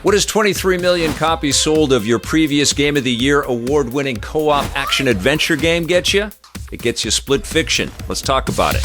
What does 23 million copies sold of your previous Game of the Year award-winning co-op action-adventure game get you? It gets you Split Fiction. Let's talk about it.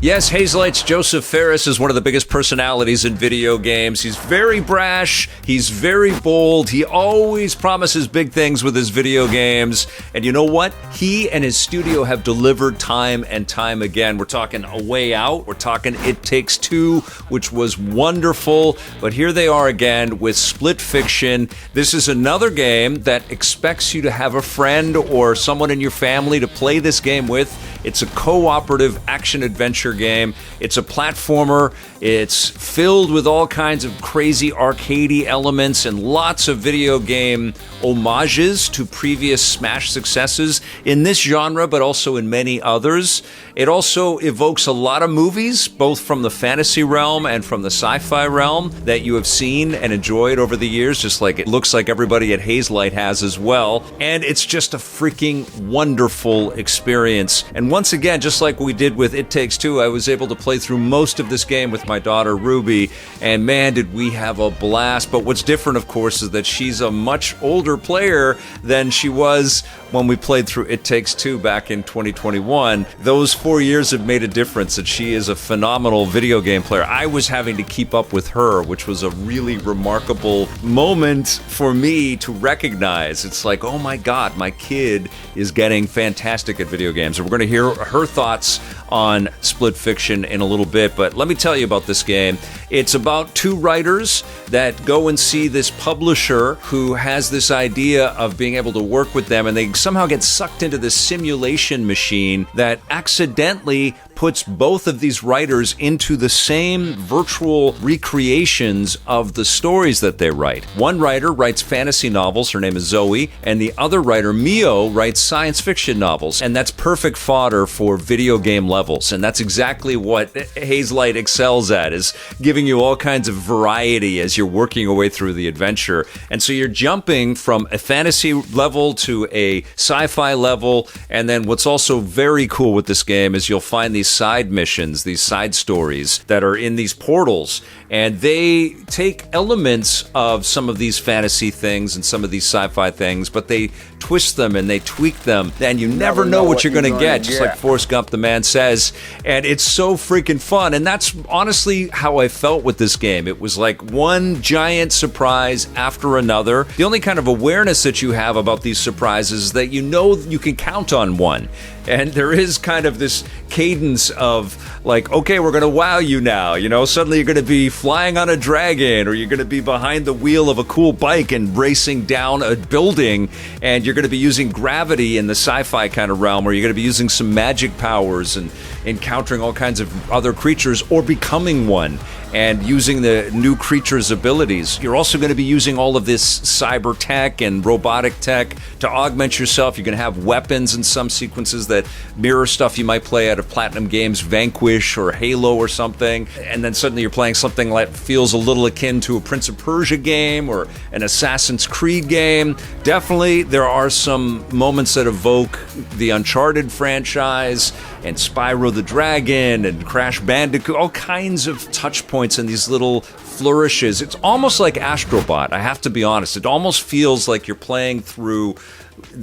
Yes, Hazelight's Josef Ferris is one of the biggest personalities in video games. He's very brash, he's very bold, he always promises big things with his video games. And you know what? He and his studio have delivered time and time again. We're talking A Way Out, we're talking It Takes Two, which was wonderful. But here they are again with Split Fiction. This is another game that expects you to have a friend or someone in your family to play this game with. It's a cooperative action-adventure game. It's a platformer. It's filled with all kinds of crazy arcadey elements and lots of video game homages to previous Smash successes in this genre, but also in many others. It also evokes a lot of movies, both from the fantasy realm and from the sci-fi realm, that you have seen and enjoyed over the years, just like it looks like everybody at Hazelight has as well. And it's just a freaking wonderful experience. And once again, just like we did with It Takes Two, I was able to play through most of this game with my daughter Ruby, and man, did we have a blast. But what's different, of course, is that she's a much older player than she was when we played through It Takes Two back in 2021. Those 4 years have made a difference, and she is a phenomenal video game player. I was having to keep up with her, which was a really remarkable moment for me to recognize. It's like, oh my God, my kid is getting fantastic at video games. And we're going to hear her thoughts on Split Fiction in a little bit, but let me tell you about this game. It's about two writers that go and see this publisher who has this idea of being able to work with them, and they somehow get sucked into this simulation machine that accidentally puts both of these writers into the same virtual recreations of the stories that they write. One writer writes fantasy novels, her name is Zoe, and the other writer, Mio, writes science fiction novels, and that's perfect fodder for video game levels, and that's exactly what Hazelight excels at, is giving you all kinds of variety as you're working your way through the adventure. And so you're jumping from a fantasy level to a sci-fi level, and then what's also very cool with this game is you'll find these side missions, these side stories that are in these portals, and they take elements of some of these fantasy things and some of these sci-fi things, but they twist them and they tweak them, and you never know what you're going to get, just like Forrest Gump the man says, and it's so freaking fun. And that's honestly how I felt with this game. It was like one giant surprise after another. The only kind of awareness that you have about these surprises is that you know you can count on one. And there is kind of this cadence of like, okay, we're going to wow you now. You know, suddenly you're going to be flying on a dragon, or you're going to be behind the wheel of a cool bike and racing down a building, and you're going to be using gravity in the sci-fi kind of realm, or you're going to be using some magic powers and encountering all kinds of other creatures, or becoming one and using the new creature's abilities. You're also going to be using all of this cyber tech and robotic tech to augment yourself. You're going to have weapons in some sequences that mirror stuff you might play out of Platinum Games' Vanquish or Halo or something. And then suddenly you're playing something that feels a little akin to a Prince of Persia game or an Assassin's Creed game. Definitely, there are some moments that evoke the Uncharted franchise and Spyro the Dragon and Crash Bandicoot, all kinds of touch points and these little flourishes. It's almost like Astrobot, I have to be honest. It almost feels like you're playing through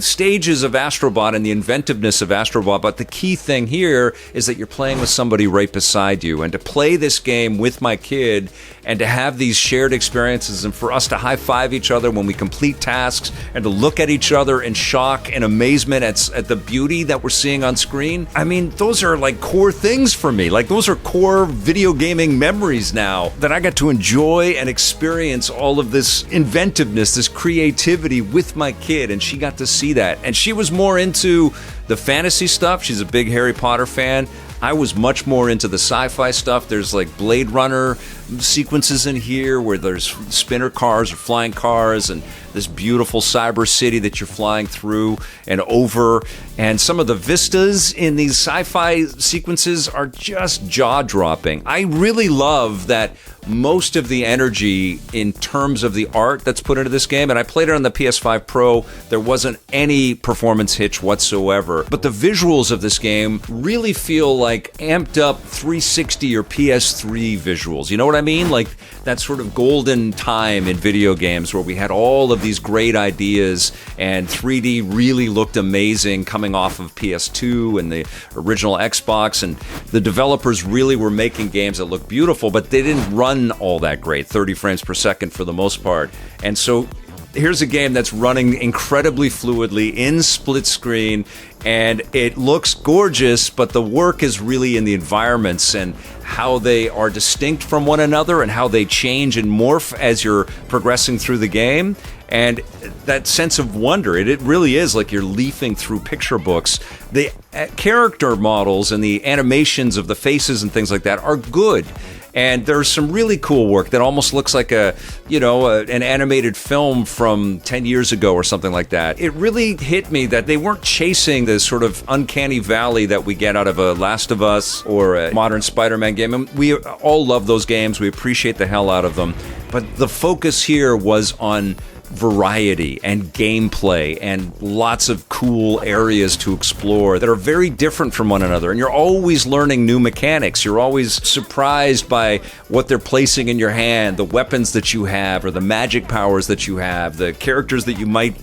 stages of Astrobot and the inventiveness of Astrobot, but the key thing here is that you're playing with somebody right beside you, and to play this game with my kid and to have these shared experiences and for us to high-five each other when we complete tasks and to look at each other in shock and amazement at the beauty that we're seeing on screen. I mean, those are like core things for me. Like, those are core video gaming memories now that I got to enjoy and experience all of this inventiveness, this creativity with my kid, and she got to see that. And she was more into the fantasy stuff. She's a big Harry Potter fan. I was much more into the sci-fi stuff. There's like Blade Runner sequences in here where there's spinner cars or flying cars and this beautiful cyber city that you're flying through and over. And some of the vistas in these sci-fi sequences are just jaw-dropping. I really love that most of the energy in terms of the art that's put into this game, and I played it on the PS5 Pro, there wasn't any performance hitch whatsoever. But the visuals of this game really feel like amped up 360 or PS3 visuals. You know what I mean? Like that sort of golden time in video games where we had all of these great ideas and 3D really looked amazing coming off of PS2 and the original Xbox, and the developers really were making games that looked beautiful, but they didn't run all that great, 30 frames per second for the most part. And so here's a game that's running incredibly fluidly in split screen, and it looks gorgeous, but the work is really in the environments and how they are distinct from one another and how they change and morph as you're progressing through the game. And that sense of wonder, it really is like you're leafing through picture books. The character models and the animations of the faces and things like that are good. And there's some really cool work that almost looks like an animated film from 10 years ago or something like that. It really hit me that they weren't chasing this sort of uncanny valley that we get out of a Last of Us or a modern Spider-Man game. And we all love those games. We appreciate the hell out of them. But the focus here was on variety and gameplay and lots of cool areas to explore that are very different from one another. And you're always learning new mechanics. You're always surprised by what they're placing in your hand, the weapons that you have, or the magic powers that you have, the characters that you might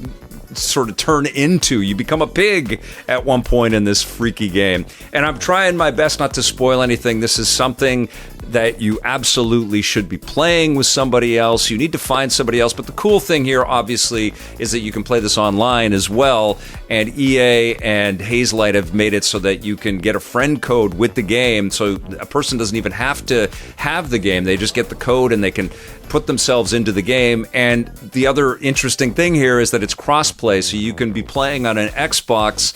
sort of turn into. You become a pig at one point in this freaky game. And I'm trying my best not to spoil anything. This is something that you absolutely should be playing with somebody else. You need to find somebody else. But the cool thing here, obviously, is that you can play this online as well. And EA and Hazelight have made it so that you can get a friend code with the game. So a person doesn't even have to have the game. They just get the code and they can put themselves into the game. And the other interesting thing here is that it's cross-play. So you can be playing on an Xbox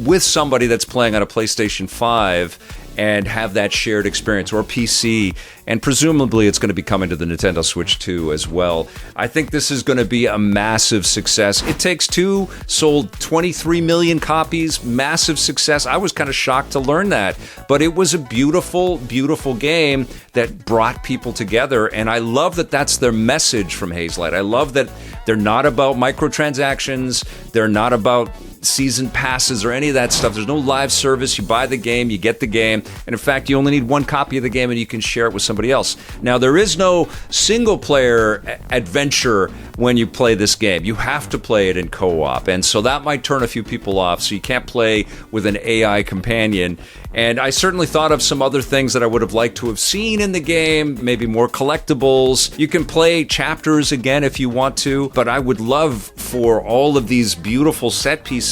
with somebody that's playing on a PlayStation 5 and have that shared experience, or PC, and presumably it's going to be coming to the Nintendo Switch 2 as well. I think this is going to be a massive success. It Takes Two sold 23 million copies, massive success. I was kind of shocked to learn that, but it was a beautiful, beautiful game that brought people together, and I love that that's their message from Hazelight. I love that they're not about microtransactions, they're not about season passes or any of that stuff. There's no live service. You buy the game, you get the game, and in fact, you only need one copy of the game and you can share it with somebody else. Now, there is no single-player adventure when you play this game. You have to play it in co-op, and so that might turn a few people off, so you can't play with an AI companion. And I certainly thought of some other things that I would have liked to have seen in the game, maybe more collectibles. You can play chapters again if you want to, but I would love for all of these beautiful set pieces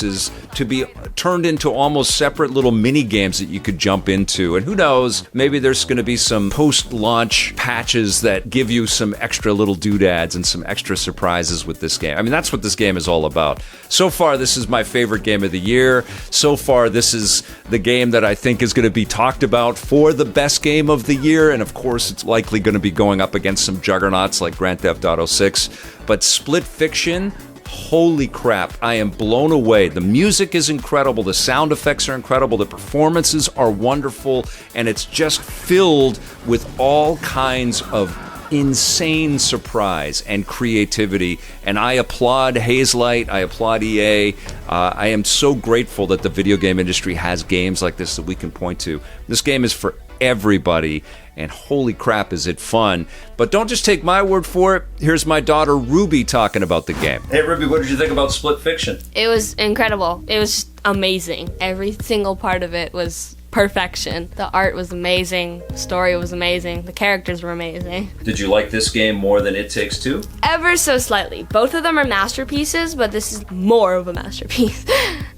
to be turned into almost separate little mini games that you could jump into. And who knows, maybe there's going to be some post-launch patches that give you some extra little doodads and some extra surprises with this game. I mean, that's what this game is all about. So far, this is my favorite game of the year. So far, this is the game that I think is going to be talked about for the best game of the year. And of course, it's likely going to be going up against some juggernauts like Grand Theft Auto 6. But Split Fiction, holy crap, I am blown away. The music is incredible, the sound effects are incredible, the performances are wonderful, and it's just filled with all kinds of insane surprise and creativity. And I applaud Hazelight, I applaud EA. I am so grateful that the video game industry has games like this that we can point to. This game is for everybody, and holy crap is it fun. But don't just take my word for it. Here's my daughter Ruby talking about the game. Hey Ruby, what did you think about Split Fiction? It was incredible. It was amazing. Every single part of it was perfection. The art was amazing, the story was amazing, the characters were amazing. Did you like this game more than It Takes Two? Ever so slightly. Both of them are masterpieces, but this is more of a masterpiece.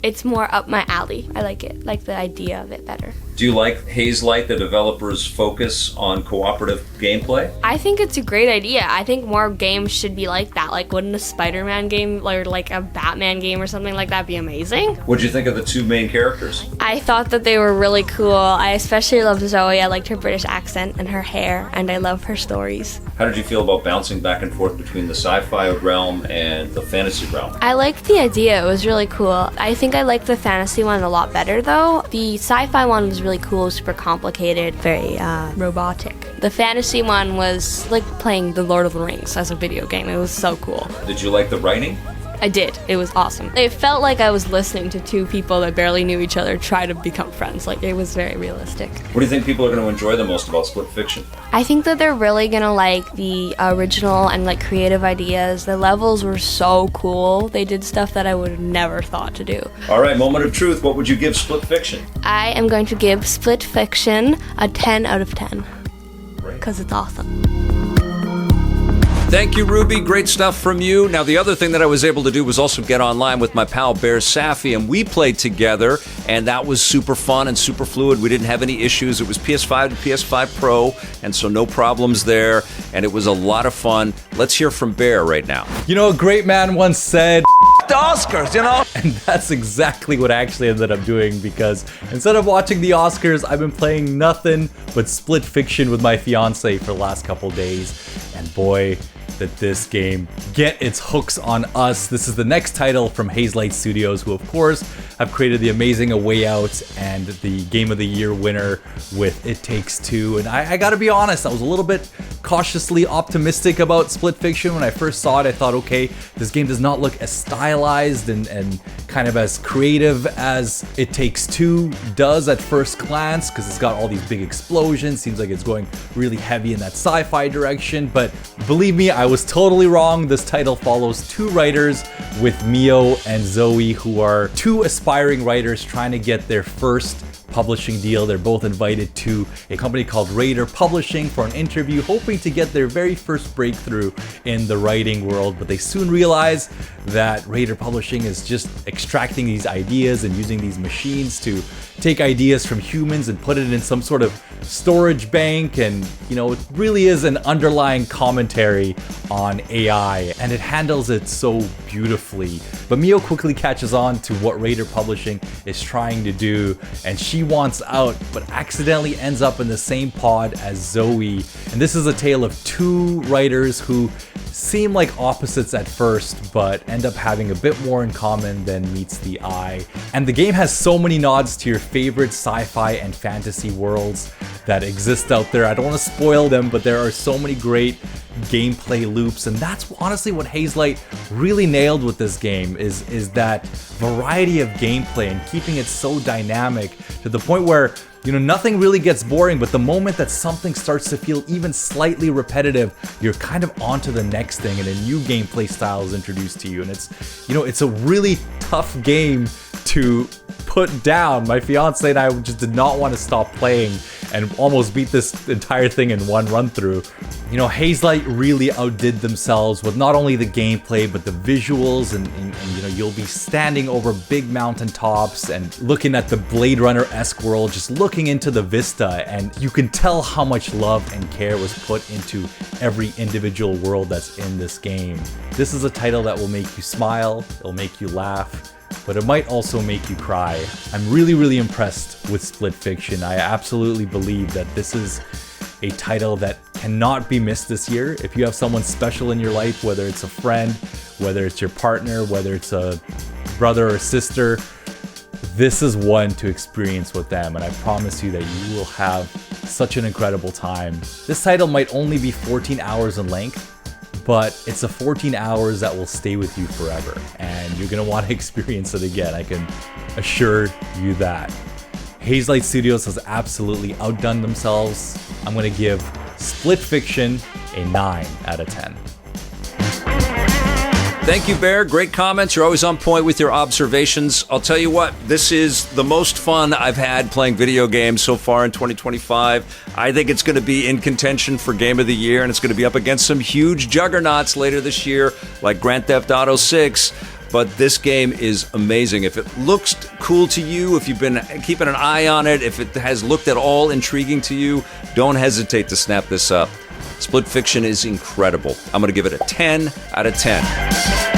It's more up my alley. I like it, like the idea of it better. Do you like Hazelight, the developer's focus on cooperative gameplay? I think it's a great idea. I think more games should be like that. Like, wouldn't a Spider-Man game or like a Batman game or something like that be amazing? What'd you think of the two main characters? I thought that they were really cool. I especially loved Zoe. I liked her British accent and her hair, and I love her stories. How did you feel about bouncing back and forth between the sci-fi realm and the fantasy realm? I liked the idea. It was really cool. I think I liked the fantasy one a lot better, though. The sci-fi one was really cool, super complicated, very robotic. The fantasy one was like playing The Lord of the Rings as a video game. It was so cool. Did you like the writing? I did. It was awesome. It felt like I was listening to two people that barely knew each other try to become friends. Like, it was very realistic. What do you think people are going to enjoy the most about Split Fiction? I think that they're really gonna like the original and like creative ideas. The levels were so cool. They did stuff that I would have never thought to do. All right, moment of truth. What would you give Split Fiction? I am going to give Split Fiction a 10 out of 10. Because it's awesome. Thank you, Ruby. Great stuff from you. Now, the other thing that I was able to do was also get online with my pal Behr Safi, and we played together, and that was super fun and super fluid. We didn't have any issues. It was PS5 to PS5 Pro, and so no problems there, and it was a lot of fun. Let's hear from Behr right now. You know, a great man once said, the Oscars, you know? and that's exactly what I actually ended up doing, because instead of watching the Oscars, I've been playing nothing but Split Fiction with my fiance for the last couple days, and boy, that this game get its hooks on us. This is the next title from Hazelight Studios, who of course have created the amazing A Way Out and the Game of the Year winner with It Takes Two. And I gotta be honest, I was a little bit cautiously optimistic about Split Fiction. When I first saw it, I thought, okay, this game does not look as stylized and kind of as creative as It Takes Two does at first glance, because it's got all these big explosions. Seems like it's going really heavy in that sci-fi direction, but believe me, I was totally wrong. This title follows two writers with Mio and Zoe, who are two aspiring writers trying to get their first publishing deal. They're both invited to a company called Raider Publishing for an interview, hoping to get their very first breakthrough in the writing world, but they soon realize that Raider Publishing is just extracting these ideas and using these machines to take ideas from humans and put it in some sort of storage bank. And you know, it really is an underlying commentary on AI, and it handles it so beautifully. But Mio quickly catches on to what Raider Publishing is trying to do, and she wants out, but accidentally ends up in the same pod as Zoe. And this is a tale of two writers who seem like opposites at first, but end up having a bit more in common than meets the eye. And the game has so many nods to your favorite sci-fi and fantasy worlds that exist out there. I don't want to spoil them, but there are so many great gameplay loops, and that's honestly what Hazelight really nailed with this game, is that variety of gameplay and keeping it so dynamic to the point where, you know, nothing really gets boring, but the moment that something starts to feel even slightly repetitive, you're kind of on to the next thing and a new gameplay style is introduced to you. And it's, you know, it's a really tough game to put down. My fiance and I just did not want to stop playing and almost beat this entire thing in one run through. You know, Hazelight really outdid themselves with not only the gameplay, but the visuals, and you know, you'll be standing over big mountaintops and looking at the Blade Runner-esque world, just looking into the vista, and you can tell how much love and care was put into every individual world that's in this game. This is a title that will make you smile, it'll make you laugh, but it might also make you cry. I'm really impressed with Split Fiction. I absolutely believe that this is a title that cannot be missed this year. If you have someone special in your life, whether it's a friend, whether it's your partner, whether it's a brother or sister, this is one to experience with them, and I promise you that you will have such an incredible time. This title might only be 14 hours in length, but it's a 14 hours that will stay with you forever, and you're gonna want to experience it again. I can assure you that. Hazelight Studios has absolutely outdone themselves. I'm gonna give Split Fiction a 9 out of 10. Thank you, Behr. Great comments. You're always on point with your observations. I'll tell you what, this is the most fun I've had playing video games so far in 2025. I think it's going to be in contention for Game of the Year, and it's going to be up against some huge juggernauts later this year, like Grand Theft Auto 6. but this game is amazing. If it looks cool to you, if you've been keeping an eye on it, if it has looked at all intriguing to you, don't hesitate to snap this up. Split Fiction is incredible. I'm going to give it a 10 out of 10.